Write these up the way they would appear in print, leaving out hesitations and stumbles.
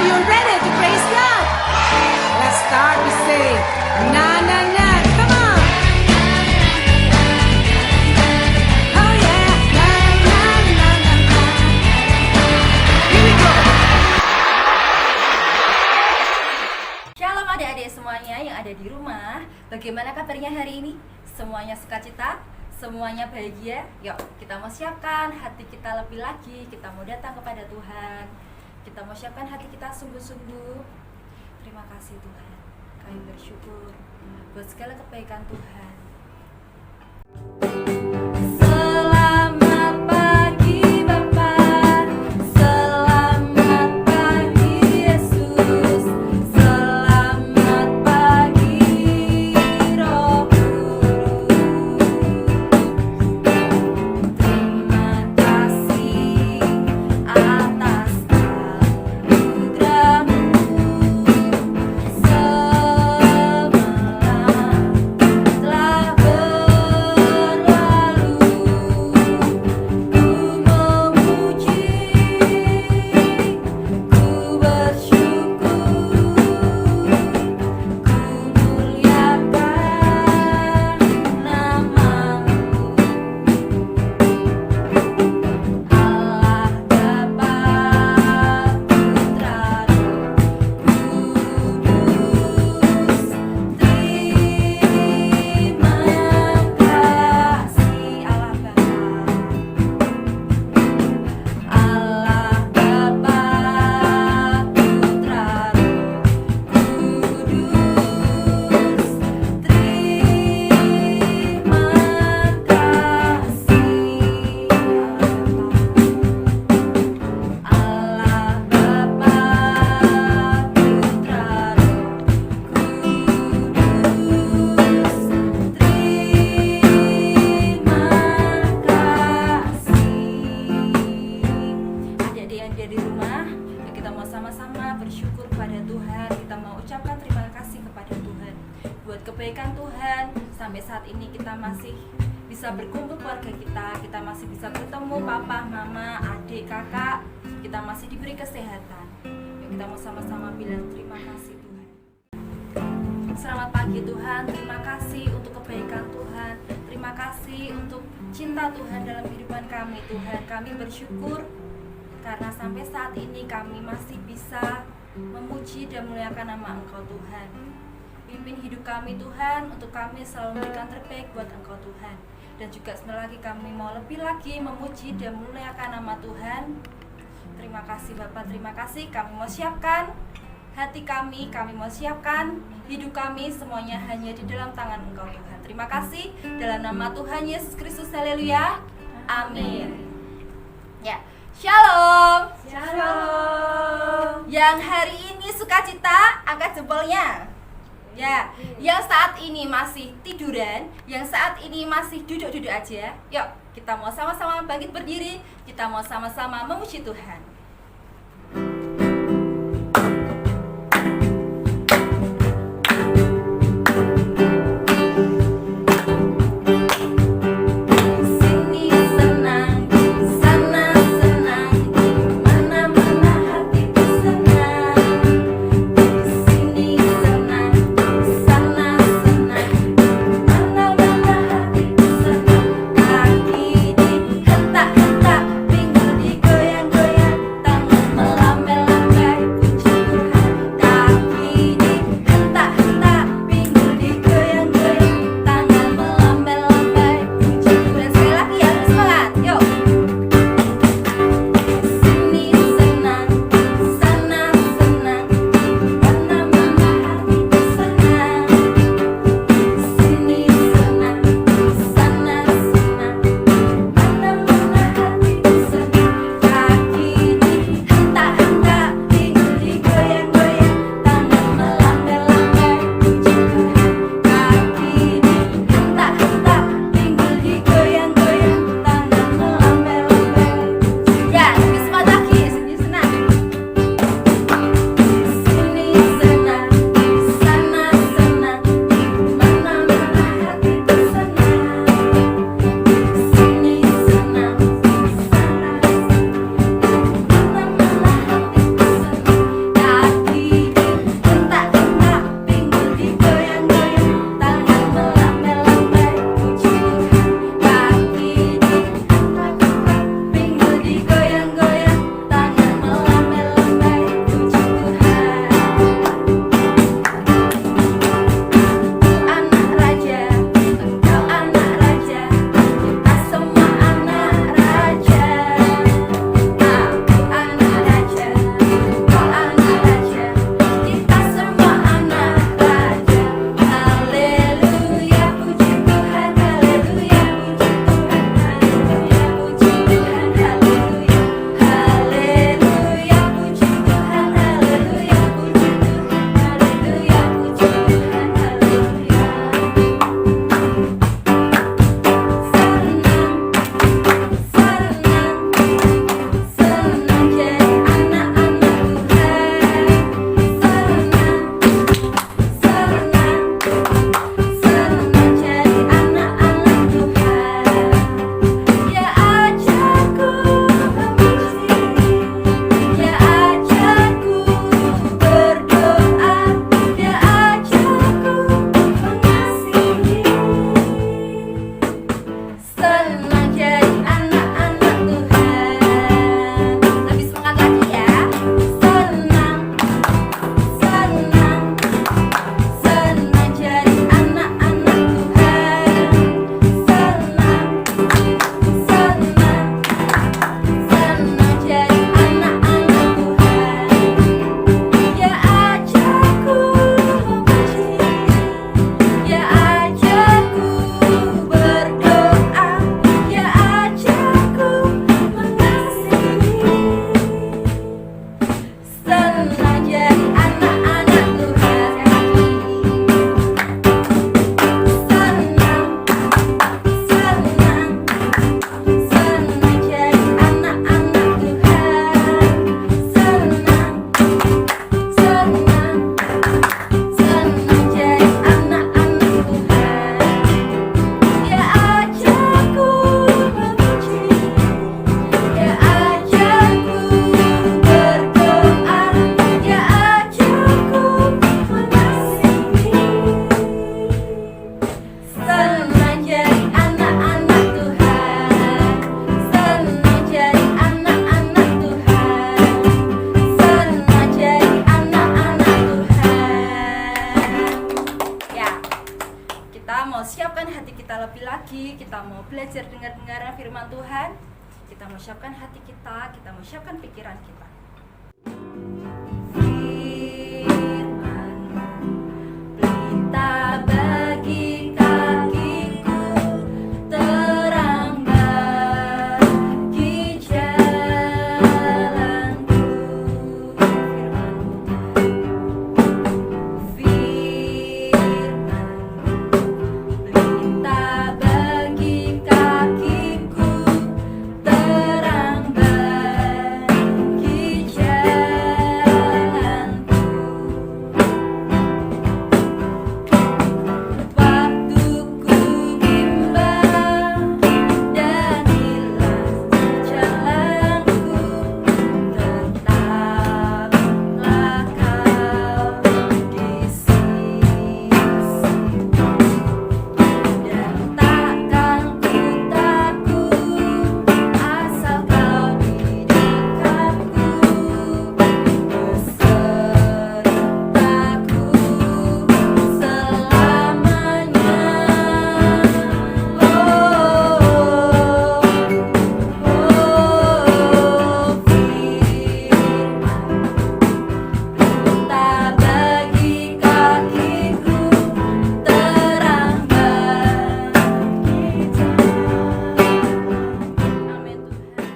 Are you ready to praise God? Let's start with say, na na na, come on. Oh yeah, na na na na na. Here we go. Shalom adik-adik semuanya yang ada di rumah. Bagaimana kabarnya hari ini? Semuanya sukacita? Semuanya bahagia? Yuk, kita mau siapkan hati kita lebih lagi. Kita mau datang kepada Tuhan. Kita mau siapkan hati kita sungguh-sungguh. Terima kasih Tuhan. Kami bersyukur buat segala kebaikan Tuhan. Selamat pagi Bapak, selamat pagi Yesus, selamat pagi Roh Kudus. Terima kasih atas anugerah-Mu semalam telah berlalu. Ku memuji, ku bersyukur, ku muliakan nama-Mu. Allah Bapa, Putra, Roh Kudus. Terima kasih Allah Bapa. Allah Bapa, Putra, Roh Kudus. Terima kasih Allah Bapa, Putra, Roh Kudus. Terima kasih. Adik-adik yang ada di rumah, yuk kita mau sama-sama bersyukur kepada Tuhan. Kita mau ucapkan terima kasih kepada Tuhan buat kebaikan Tuhan. Sampai saat ini kita masih bisa berkumpul keluarga kita masih bisa bertemu papa, mama, adik, kakak, kita masih diberi kesehatan. Yuk kita mau sama-sama bilang terima kasih Tuhan. Selamat pagi Tuhan, terima kasih untuk kebaikan Tuhan. Terima kasih untuk cinta Tuhan dalam kehidupan kami Tuhan. Kami bersyukur karena sampai saat ini kami masih bisa memuji dan memuliakan nama Engkau Tuhan. Pimpin hidup kami Tuhan, untuk kami selalu memberikan terbaik buat Engkau Tuhan. Dan juga sebentar lagi kami mau lebih lagi memuji dan memuliakan nama Tuhan. Terima kasih Bapak, terima kasih. Kami mau siapkan hati kami mau siapkan hidup kami, semuanya hanya di dalam tangan Engkau Tuhan. Terima kasih dalam nama Tuhan Yesus Kristus, haleluya, amin. Ya, shalom. Shalom. Yang hari ini sukacita, angkat jempolnya. Ya, yang saat ini masih tiduran, yang saat ini masih duduk-duduk aja. Yuk, kita mau sama-sama bangkit berdiri, kita mau sama-sama memuji Tuhan. Sini senang, sana senang, mana-mana hatiku senang. Sini senang, sana senang, mana-mana hatiku senang. Kaki dihentak-hentak, pinggul digoyang-goyang, kita mau belajar dengar firman Tuhan, kita mau siapkan hati kita mau siapkan pikiran kita. Pelita bagi kakiku, terang bagi jalanku. Pelita bagi kakiku, terang bagi jalanku. Waktu ku bimbang dan hilang jalanku, tetaplah kau di sisiku, dan takkan ku takut asal kau di dekatku, besertaku selamanya. Pelita bagi kakiku, terang bagi jalanku. Amin Tuhan.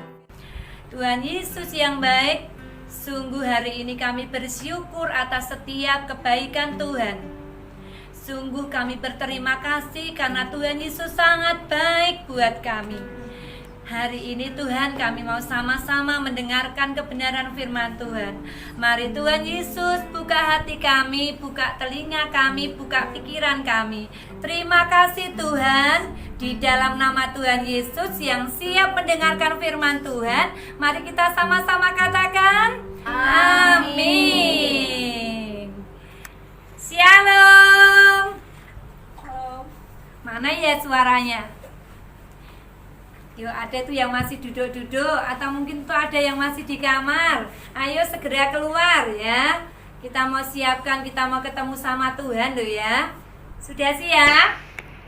Tuhan Yesus yang baik, sungguh hari ini kami bersyukur atas setiap kebaikan Tuhan. Sungguh kami berterima kasih karena Tuhan Yesus sangat baik buat kami. Hari ini Tuhan, kami mau sama-sama mendengarkan kebenaran firman Tuhan. Mari Tuhan Yesus buka hati kami, buka telinga kami, buka pikiran kami. Terima kasih Tuhan. Di dalam nama Tuhan Yesus yang siap mendengarkan firman Tuhan, mari kita sama-sama katakan amin. Shalom. Mana ya suaranya? Yuk, ada tuh yang masih duduk-duduk atau mungkin tuh ada yang masih di kamar. Ayo segera keluar ya. Kita mau siapkan, kita mau ketemu sama Tuhan loh ya. Sudah siap?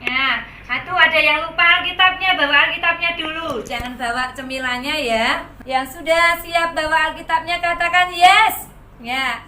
Ya, aduh ada yang lupa Alkitabnya, bawa Alkitabnya dulu. Jangan bawa cemilannya ya. Yang sudah siap bawa Alkitabnya katakan yes. Ya.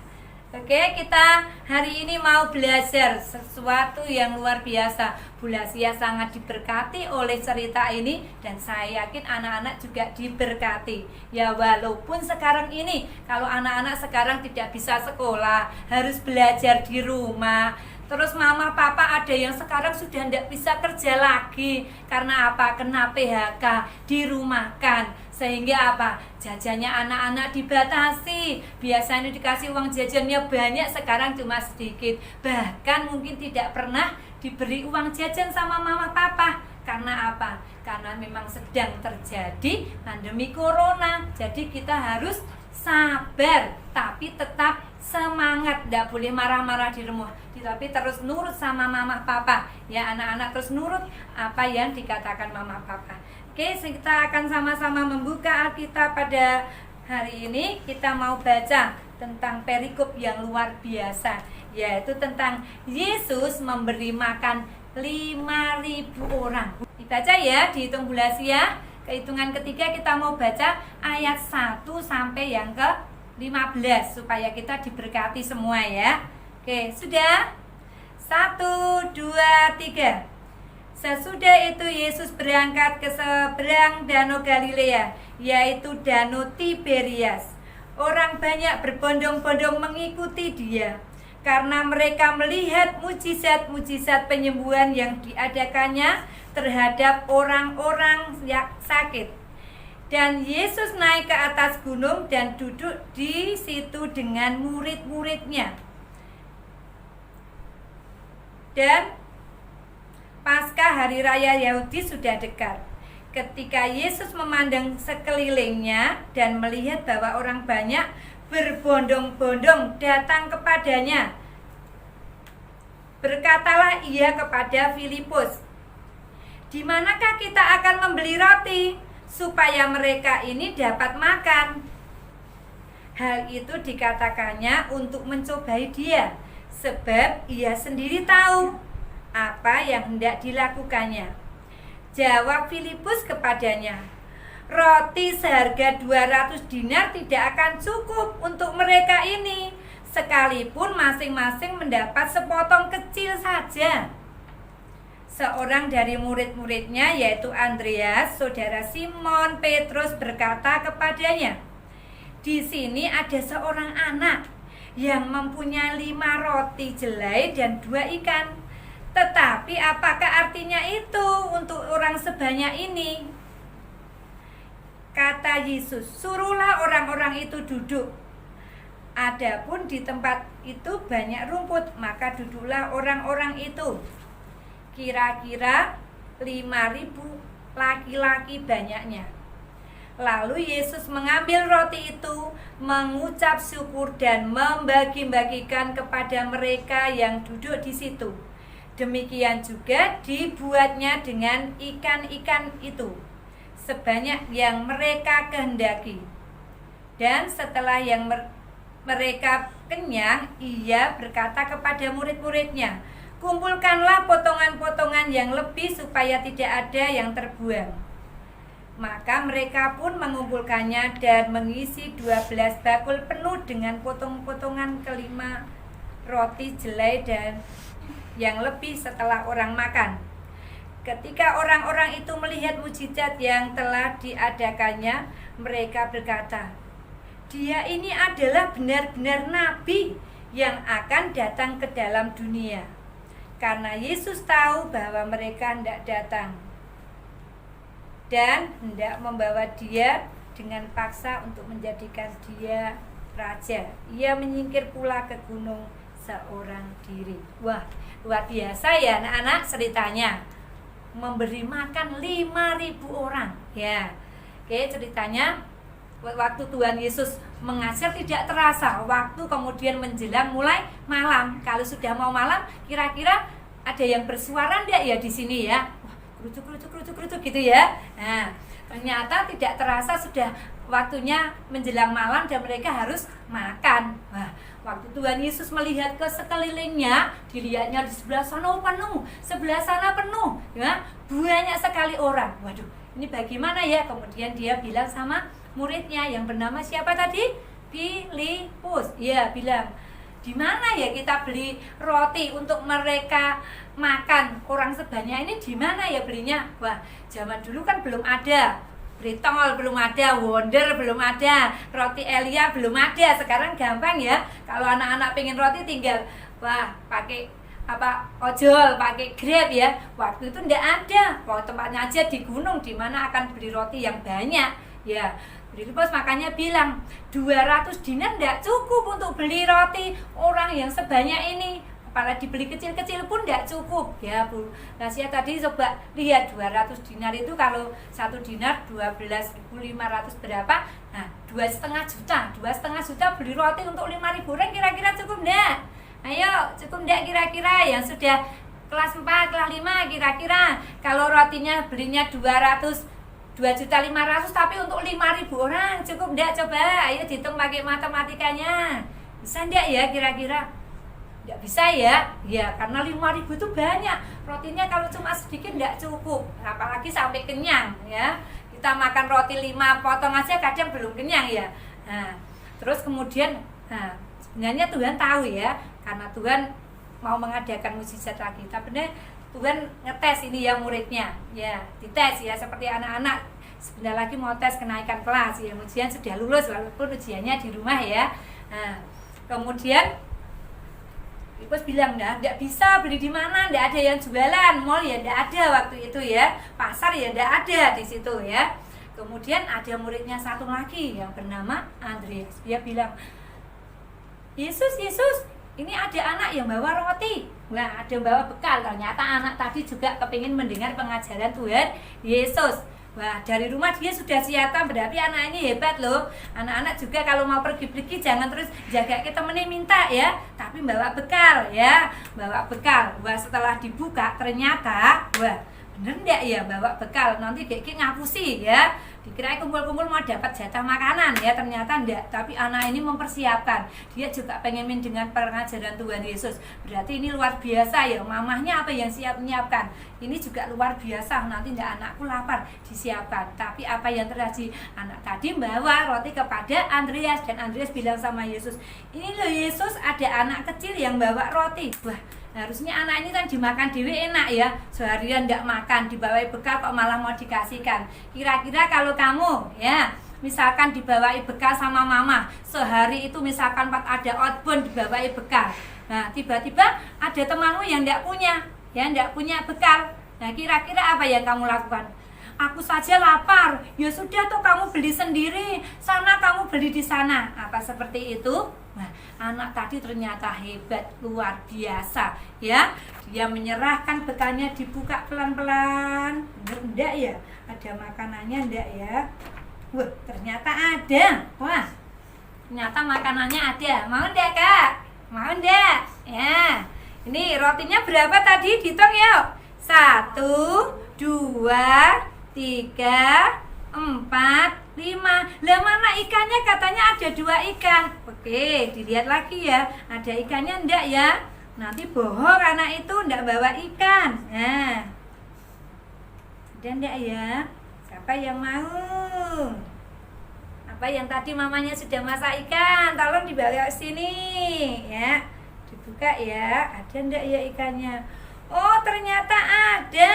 Oke, kita hari ini mau belajar sesuatu yang luar biasa. Bu Lasia sangat diberkati oleh cerita ini dan saya yakin anak-anak juga diberkati. Ya walaupun sekarang ini kalau anak-anak sekarang tidak bisa sekolah, harus belajar di rumah. Terus mama papa ada yang sekarang sudah tidak bisa kerja lagi. Karena apa? Kena PHK, dirumahkan. Sehingga apa? Jajannya anak-anak dibatasi. Biasanya dikasih uang jajannya banyak, sekarang cuma sedikit. Bahkan mungkin tidak pernah diberi uang jajan sama mama papa. Karena apa? Karena memang sedang terjadi pandemi corona. Jadi kita harus sabar, tapi tetap semangat. Tidak boleh marah-marah di rumah, tapi terus nurut sama mama papa. Ya anak-anak terus nurut apa yang dikatakan mama papa. Oke, kita akan sama-sama membuka Alkitab pada hari ini. Kita mau baca tentang perikop yang luar biasa, yaitu tentang Yesus memberi makan 5.000 orang. Dibaca ya, dihitung Bu Lasia. Kehitungan ketiga kita mau baca ayat 1 sampai yang ke 15 supaya kita diberkati semua ya. Oke, sudah? 1, 2, 3. Sesudah itu Yesus berangkat ke seberang Danau Galilea, yaitu Danau Tiberias. Orang banyak berbondong-bondong mengikuti dia, karena mereka melihat mujizat-mujizat penyembuhan yang diadakannya terhadap orang-orang yang sakit. Dan Yesus naik ke atas gunung dan duduk di situ dengan murid-muridnya. Dan Paskah hari raya Yahudi sudah dekat. Ketika Yesus memandang sekelilingnya dan melihat bahwa orang banyak berbondong-bondong datang kepadanya, berkatalah ia kepada Filipus, "Di manakah kita akan membeli roti supaya mereka ini dapat makan?" Hal itu dikatakannya untuk mencobai dia, sebab ia sendiri tahu apa yang hendak dilakukannya. Jawab Filipus kepadanya, roti seharga 200 dinar tidak akan cukup untuk mereka ini, sekalipun masing-masing mendapat sepotong kecil saja. Seorang dari murid-muridnya, yaitu Andreas, saudara Simon Petrus, berkata kepadanya, di sini ada seorang anak yang mempunyai 5 roti jelai dan 2 ikan. Tetapi apakah artinya itu untuk orang sebanyak ini? Kata Yesus, suruhlah orang-orang itu duduk. Adapun di tempat itu banyak rumput, maka duduklah orang-orang itu. Kira-kira 5.000 laki-laki banyaknya. Lalu Yesus mengambil roti itu, mengucap syukur dan membagi-bagikan kepada mereka yang duduk di situ. Demikian juga dibuatnya dengan ikan-ikan itu, sebanyak yang mereka kehendaki. Dan setelah mereka kenyang, ia berkata kepada murid-muridnya, kumpulkanlah potongan-potongan yang lebih supaya tidak ada yang terbuang. Maka mereka pun mengumpulkannya dan mengisi 12 bakul penuh dengan potong-potongan kelima roti jelai dan yang lebih setelah orang makan. Ketika orang-orang itu melihat mujizat yang telah diadakannya, mereka berkata, dia ini adalah benar-benar nabi yang akan datang ke dalam dunia. Karena Yesus tahu bahwa mereka hendak datang dan hendak membawa dia dengan paksa untuk menjadikan dia raja. Ia menyingkir pula ke gunung seorang diri. Wah, luar biasa ya anak-anak ceritanya. Memberi makan 5.000 orang. Ya, oke, ceritanya waktu Tuhan Yesus mengajar tidak terasa, waktu kemudian menjelang mulai malam. Kalau sudah mau malam, kira-kira ada yang bersuara enggak ya di sini ya? Wah, kerucuk gitu ya. Nah, ternyata tidak terasa sudah waktunya menjelang malam dan mereka harus makan. Wah, waktu Tuhan Yesus melihat ke sekelilingnya, dilihatnya di sebelah sana penuh, sebelah sana penuh, ya, banyak sekali orang. Waduh, ini bagaimana ya? Kemudian dia bilang sama muridnya yang bernama siapa tadi? Filipus. Ya, bilang, di mana ya kita beli roti untuk mereka makan orang sebanyak ini, di mana ya belinya? Wah, zaman dulu kan belum ada Britol, belum ada Wonder, belum ada roti Elia, belum ada. Sekarang gampang ya, kalau anak-anak pengen roti tinggal pakai ojol, pakai Grab ya. Waktu itu enggak ada. Tempatnya aja di gunung, di mana akan beli roti yang banyak ya. Filipus makanya bilang 200 dinar enggak cukup untuk beli roti orang yang sebanyak ini. Apalagi dibeli kecil-kecil pun enggak cukup ya Bu Nasia. Tadi coba lihat 200 dinar itu, kalau 1 dinar 12.500 berapa? Nah, 2,5 juta beli roti untuk 5.000 orang, kira-kira cukup enggak? Ayo, cukup enggak kira-kira yang sudah kelas 4, kelas 5, kira-kira kalau rotinya belinya 2.500.000 tapi untuk 5.000 orang cukup enggak? Coba ayo dihitung pakai matematikanya. Bisa enggak ya kira-kira? Enggak bisa ya? Ya, karena 5.000 itu banyak. Rotinya kalau cuma sedikit enggak cukup, apalagi sampai kenyang ya. Kita makan roti 5 potong aja kadang belum kenyang ya. Nah, terus kemudian sebenarnya Tuhan tahu ya, karena Tuhan mau mengadakan mukjizat lagi. Tapi Tuhan ngetes ini ya muridnya, ya dites ya, seperti anak-anak sebentar lagi mau tes kenaikan kelas ya, ujian sudah lulus walaupun ujiannya di rumah ya. Nah, kemudian Filipus bilang, enggak bisa beli di mana, enggak ada yang jualan, mall ya enggak ada waktu itu ya, pasar ya enggak ada di situ ya. Kemudian ada muridnya satu lagi yang bernama Andreas. Dia bilang, Yesus, ini ada anak yang bawa roti. Wah, ada yang bawa bekal. Ternyata anak tadi juga kepingin mendengar pengajaran Tuhan Yesus. Wah, dari rumah dia sudah siapkan, berarti anak ini hebat loh. Anak-anak juga kalau mau pergi-pergi jangan terus jaga ke temennya minta ya, tapi bawa bekal ya, bawa bekal. Wah, setelah dibuka ternyata, bener enggak ya bawa bekal, nanti Geki ngapusi ya, dikira kumpul-kumpul mau dapat jatah makanan ya, ternyata enggak. Tapi anak ini mempersiapkan, dia juga pengen dengan pengajaran Tuhan Yesus. Berarti ini luar biasa ya, mamahnya apa yang siap menyiapkan, ini juga luar biasa. Nanti enggak anakku lapar, disiapkan. Tapi apa yang terjadi, anak tadi membawa roti kepada Andreas, dan Andreas bilang sama Yesus, ini loh Yesus, ada anak kecil yang bawa roti. Wah, harusnya anak ini kan dimakan dewe enak ya, seharian enggak makan, dibawai bekal kok malah mau dikasihkan. Kira-kira kalau kamu ya misalkan dibawai bekal sama mama, sehari itu misalkan ada outbound dibawai bekal, nah tiba-tiba ada temanmu yang enggak punya ya, enggak punya bekal, nah kira-kira apa yang kamu lakukan? Aku saja lapar, ya sudah tuh kamu beli sendiri, sana kamu beli di sana, apa seperti itu? Nah, anak tadi ternyata hebat, luar biasa ya. Dia menyerahkan bekalnya, dibuka pelan-pelan. Bener enggak ya? Ada makanannya enggak ya? Wah, ternyata ada. Wah, ternyata makanannya ada. Mau enggak, Kak? Mau enggak? Ya. Ini rotinya berapa tadi? Dihitung yuk. 1, 2, 3, 4, 5. Lah mana ikannya? Katanya ada 2 ikan. Oke, dilihat lagi ya. Ada ikannya enggak ya? Nanti bohong anak itu enggak bawa ikan. Nah, ada enggak ya? Siapa yang mau? Apa yang tadi mamanya sudah masak ikan? Tolong dibawa ke sini ya. Dibuka ya. Ada enggak ya ikannya? Oh, ternyata ada.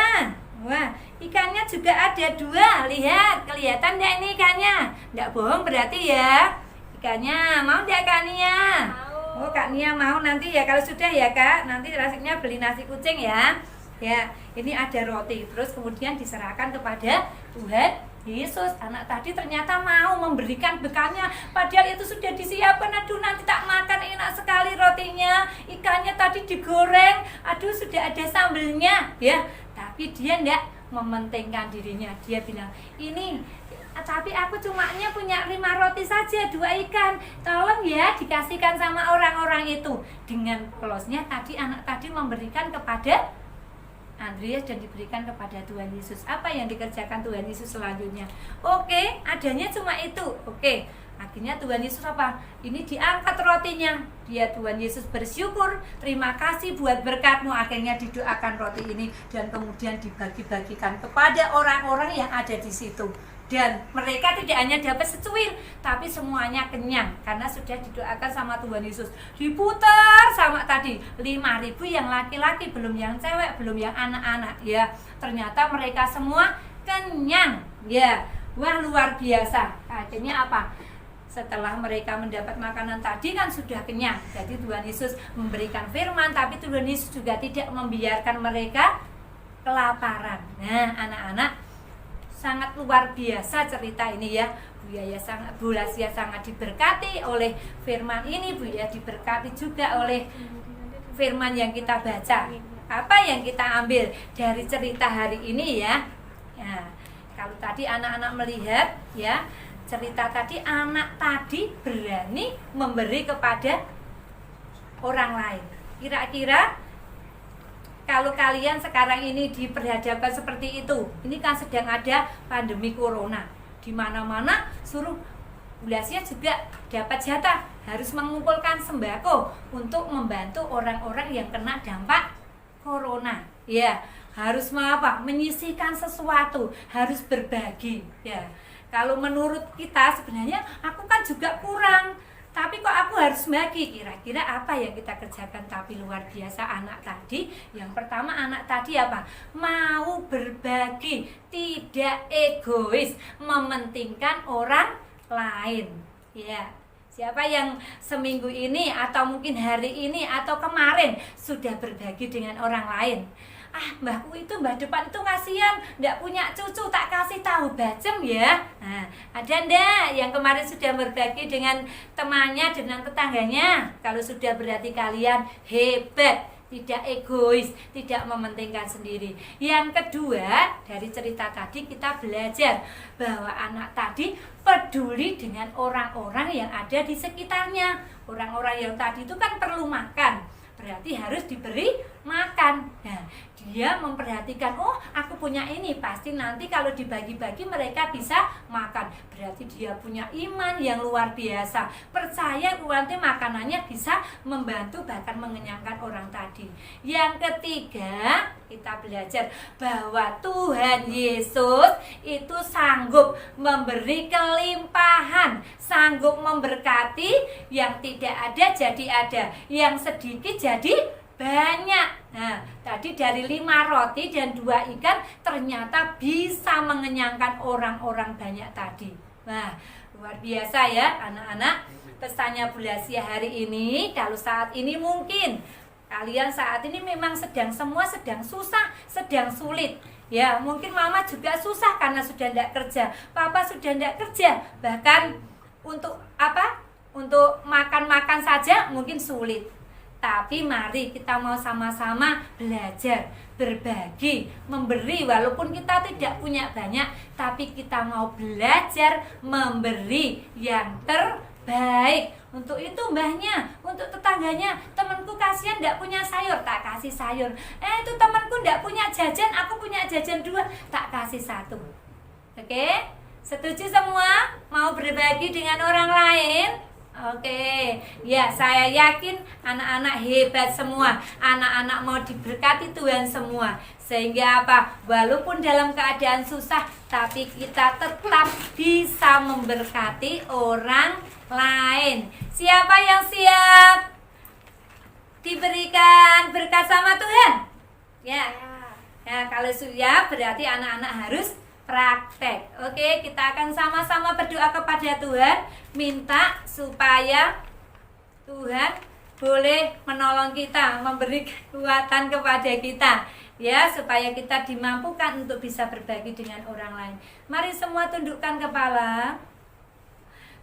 Wah, ikannya juga ada 2. Lihat, kelihatan enggak ini ikannya? Enggak bohong berarti ya. Ikannya mau enggak Kak Nia? Oh, Kak Nia mau nanti ya, kalau sudah ya Kak, nanti rasanya beli nasi kucing ya. Ya, ini ada roti, terus kemudian diserahkan kepada Tuhan Yesus. Anak tadi ternyata mau memberikan bekalnya, padahal itu sudah disiapkan. Aduh, nanti tak makan, enak sekali rotinya, ikannya tadi digoreng, aduh sudah ada sambelnya ya. Tapi dia enggak mementingkan dirinya. Dia bilang, ini tapi aku cumanya punya 5 roti saja, 2 ikan, tolong ya dikasihkan sama orang-orang itu. Dengan polosnya tadi anak tadi memberikan kepada Andreas dan diberikan kepada Tuhan Yesus. Apa yang dikerjakan Tuhan Yesus selanjutnya? Oke, adanya cuma itu. Oke, akhirnya Tuhan Yesus apa? Ini diangkat rotinya. Dia Tuhan Yesus bersyukur, terima kasih buat berkatmu. Akhirnya didoakan roti ini dan kemudian dibagi-bagikan kepada orang-orang yang ada di situ. Dan mereka tidak hanya dapat secuil, tapi semuanya kenyang karena sudah didoakan sama Tuhan Yesus. Diputar sama tadi 5.000 yang laki-laki, belum yang cewek, belum yang anak-anak ya. Ternyata mereka semua kenyang ya. Wah, luar biasa. Akhirnya apa? Setelah mereka mendapat makanan tadi kan sudah kenyang. Jadi Tuhan Yesus memberikan firman, tapi Tuhan Yesus juga tidak membiarkan mereka kelaparan. Nah, anak-anak, sangat luar biasa cerita ini ya. Bu Lasia sangat diberkati oleh firman ini. Bu ya diberkati juga oleh firman yang kita baca. Apa yang kita ambil dari cerita hari ini ya? Ya, kalau tadi anak-anak melihat ya, cerita tadi anak tadi berani memberi kepada orang lain. Kira-kira kalau kalian sekarang ini diperhadapkan seperti itu, ini kan sedang ada pandemi corona, di mana-mana suruh Bu Lasia juga dapat jatah, harus mengumpulkan sembako untuk membantu orang-orang yang kena dampak corona. Ya, harus menyisihkan sesuatu, harus berbagi. Ya, kalau menurut kita sebenarnya aku kan juga kurang. Tapi kok aku harus bagi? Kira-kira apa yang kita kerjakan? Tapi luar biasa anak tadi. Yang pertama anak tadi apa? Mau berbagi, tidak egois, mementingkan orang lain. Ya, siapa yang seminggu ini atau mungkin hari ini atau kemarin sudah berbagi dengan orang lain? Mbahku itu, mbah depan itu kasihan, nggak punya cucu, tak kasih tahu bacem ya. Nah, ada ndak yang kemarin sudah berbagi dengan temannya, dengan tetangganya? Kalau sudah berarti kalian hebat, tidak egois, tidak mementingkan sendiri. Yang kedua, dari cerita tadi kita belajar bahwa anak tadi peduli dengan orang-orang yang ada di sekitarnya. Orang-orang yang tadi itu kan perlu makan, berarti harus diberi makan. Nah, dia memperhatikan, oh aku punya ini, pasti nanti kalau dibagi-bagi mereka bisa makan. Berarti dia punya iman yang luar biasa, percaya nanti makanannya bisa membantu bahkan mengenyangkan orang tadi. Yang ketiga, kita belajar bahwa Tuhan Yesus itu sanggup memberi kelimpahan, sanggup memberkati, yang tidak ada jadi ada, yang sedikit jadi banyak. Nah, tadi dari 5 roti dan 2 ikan ternyata bisa mengenyangkan orang-orang banyak tadi. Nah, luar biasa ya anak-anak. Pesannya Bu Lasya hari ini, kalau saat ini mungkin kalian saat ini memang semua sedang susah, sedang sulit. Ya, mungkin mama juga susah karena sudah tidak kerja, papa sudah tidak kerja. Bahkan untuk apa? Untuk makan-makan saja mungkin sulit. Tapi mari kita mau sama-sama belajar, berbagi, memberi. Walaupun kita tidak punya banyak, tapi kita mau belajar memberi yang terbaik. Untuk itu mbahnya, untuk tetangganya, temanku kasihan tidak punya sayur, tak kasih sayur. Itu temanku tidak punya jajan, aku punya jajan 2, tak kasih 1. Oke? Setuju semua? Mau berbagi dengan orang lain? Oke, ya saya yakin anak-anak hebat semua, anak-anak mau diberkati Tuhan semua. Sehingga apa? Walaupun dalam keadaan susah, tapi kita tetap bisa memberkati orang lain. Siapa yang siap diberikan berkat sama Tuhan? Ya, kalau siap berarti anak-anak harus praktek. Oke, kita akan sama-sama berdoa kepada Tuhan, minta supaya Tuhan boleh menolong kita, memberi kekuatan kepada kita, ya, supaya kita dimampukan untuk bisa berbagi dengan orang lain. Mari semua tundukkan kepala.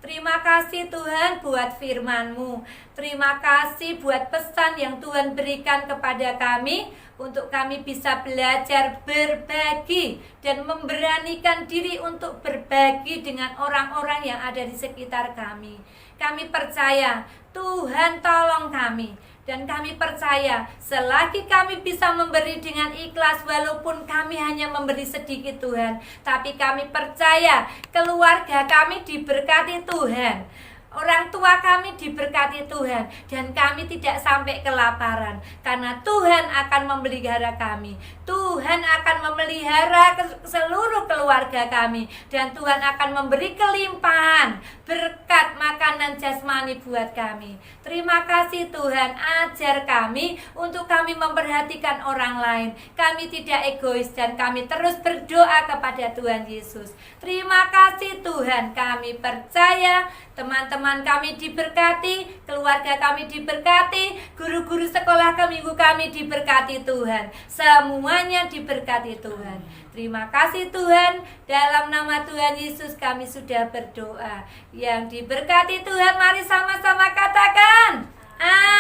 Terima kasih Tuhan buat firman-Mu. Terima kasih buat pesan yang Tuhan berikan kepada kami, untuk kami bisa belajar berbagi dan memberanikan diri untuk berbagi dengan orang-orang yang ada di sekitar kami. Kami percaya Tuhan tolong kami, dan kami percaya selagi kami bisa memberi dengan ikhlas, walaupun kami hanya memberi sedikit Tuhan, tapi kami percaya keluarga kami diberkati Tuhan, orang tua kami diberkati Tuhan, dan kami tidak sampai kelaparan, karena Tuhan akan memelihara kami. Tuhan akan memelihara seluruh keluarga kami, dan Tuhan akan memberi kelimpahan berkat makanan jasmani buat kami. Terima kasih Tuhan, ajar kami untuk kami memperhatikan orang lain. Kami tidak egois dan kami terus berdoa kepada Tuhan Yesus. Terima kasih Tuhan, kami percaya teman-teman kami diberkati, keluarga kami diberkati, guru-guru sekolah minggu kami diberkati Tuhan. Semuanya diberkati Tuhan. Terima kasih Tuhan, dalam nama Tuhan Yesus kami sudah berdoa. Yang diberkati Tuhan, mari sama-sama katakan amin.